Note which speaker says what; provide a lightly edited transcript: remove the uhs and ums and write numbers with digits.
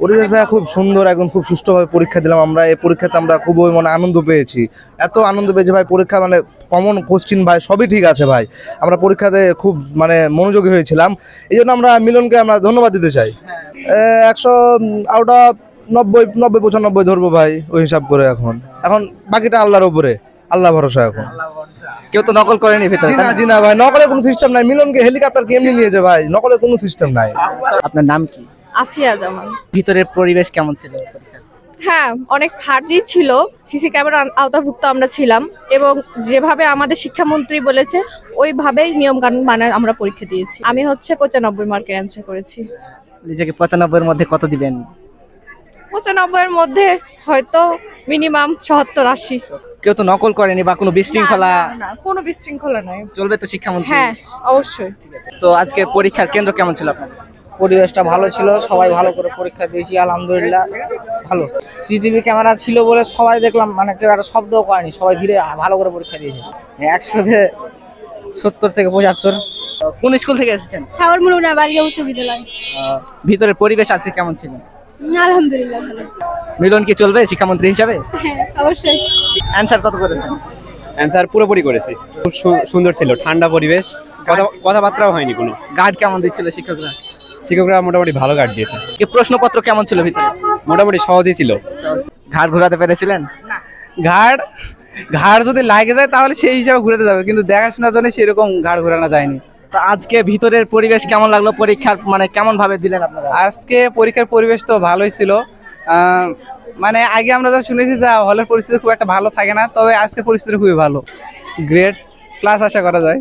Speaker 1: পরিবেশ ভাইয়া খুব সুন্দর, একদম খুব সুষ্ঠুভাবে পরীক্ষা দিলাম আমরা। এই পরীক্ষাতে আমরা খুবই মানে আনন্দ পেয়েছি, এত আনন্দ পেয়েছি ভাই। পরীক্ষা মানে কমন কোশ্চিন ভাই, সবই ঠিক আছে ভাই। আমরা পরীক্ষাতে খুব মানে মনোযোগী হয়েছিলাম, এই জন্য আমরা মিলনকে আমরা ধন্যবাদ দিতে চাই। 100 আউট অফ 90 95 ধরবো ভাই, ওই হিসাব করে। এখন এখন বাকিটা আল্লাহর উপরে, আল্লাহ ভরসা এখন।
Speaker 2: কেউ তো নকল করেনি ভিতরে,
Speaker 1: জি
Speaker 2: তাই
Speaker 1: না
Speaker 2: না?
Speaker 1: জি না ভাই, নকলের কোনো সিস্টেম নাই। মিলনকে হেলিকপ্টার কেমনি নিয়েছে ভাই, নকলের কোনো সিস্টেম নাই।
Speaker 2: আপনার নাম কি?
Speaker 3: আফিয়া জামান।
Speaker 2: ভিতরের পরিবেশ কেমন ছিল পরীক্ষার?
Speaker 3: হ্যাঁ, অনেক হার্ডই ছিল। সিসি ক্যামেরা আওতাভুক্ত আমরা ছিলাম এবং যেভাবে আমাদের শিক্ষামন্ত্রী বলেছে ওইভাবেই নিয়ম কানুন মানে আমরা পরীক্ষা দিয়েছি। আমি হচ্ছে 95 মার্কের অ্যান্সার করেছি।
Speaker 2: নিজেকে 95 এর মধ্যে কত দিবেন?
Speaker 3: 95 এর মধ্যে হয়তো মিনিমাম 70 80।
Speaker 2: কেউ তো নকল করেনি বা কোনো বিশৃঙ্খলা
Speaker 3: না, কোনো বিশৃঙ্খলা নয়।
Speaker 2: চলবে তো শিক্ষামন্ত্রী?
Speaker 3: হ্যাঁ, অবশ্যই।
Speaker 2: তো আজকে পরীক্ষার কেন্দ্র কেমন ছিল আপনাদের?
Speaker 4: পরিবেশটা ভালো ছিল, সবাই ভালো করে পরীক্ষা দিয়েছি, আলহামদুলিল্লাহ ভালো। সিসিটিভি ক্যামেরা ছিল বলে সবাই দেখলাম, মানে কেউ একটা শব্দও করেনি, সবাই ধীরে ভালো করে পরীক্ষা দিয়েছে। 100-তে 70 থেকে 75।
Speaker 2: কোন স্কুল থেকে এসেছেন?
Speaker 5: সাগর মুলুনা বালিকা উচ্চ বিদ্যালয়।
Speaker 2: ভিতরের পরিবেশ আজকে কেমন ছিল?
Speaker 5: আলহামদুলিল্লাহ ভালো।
Speaker 2: মিলন কি চলবে শিক্ষামন্ত্রী হিসাবে?
Speaker 5: হ্যাঁ, অবশ্যই।
Speaker 2: অ্যান্সার কত করেছেন?
Speaker 6: অ্যান্সার পুরোপুরি করেছি। খুব সুন্দর ছিল, ঠান্ডা পরিবেশ, কথাবার্তাও হয়নি কোনো।
Speaker 2: গার্ড কেমন দিচ্ছিল শিক্ষকরা?
Speaker 6: শিক্ষকরা মোটামুটি ভালো গার্ড দিয়েছে।
Speaker 2: কি প্রশ্নপত্র কেমন ছিল ভিতরে?
Speaker 6: মোটামুটি সহজই ছিল।
Speaker 2: ঘাড় ঘোরাতে পেরেছিলেন?
Speaker 4: ঘাড় ঘাড় যদি লাগে যায় তাহলে সেই হিসাবে ঘুরাতে যাবে, কিন্তু দেখাশোনার জন্য সেরকম ঘাড় ঘোরানো যায়নি।
Speaker 2: তো আজকে ভিতরের পরিবেশ কেমন লাগলো? পরীক্ষার মানে কেমন ভাবে দিলেন আপনারা?
Speaker 4: আজকে পরীক্ষার পরিবেশ তো ভালোই ছিল। মানে আগে আমরা যা শুনেছি যে হলের পরিস্থিতি খুব একটা ভালো থাকে না, তবে আজকের পরিস্থিতি খুবই ভালো। গ্রেড প্লাস আশা করা যায়।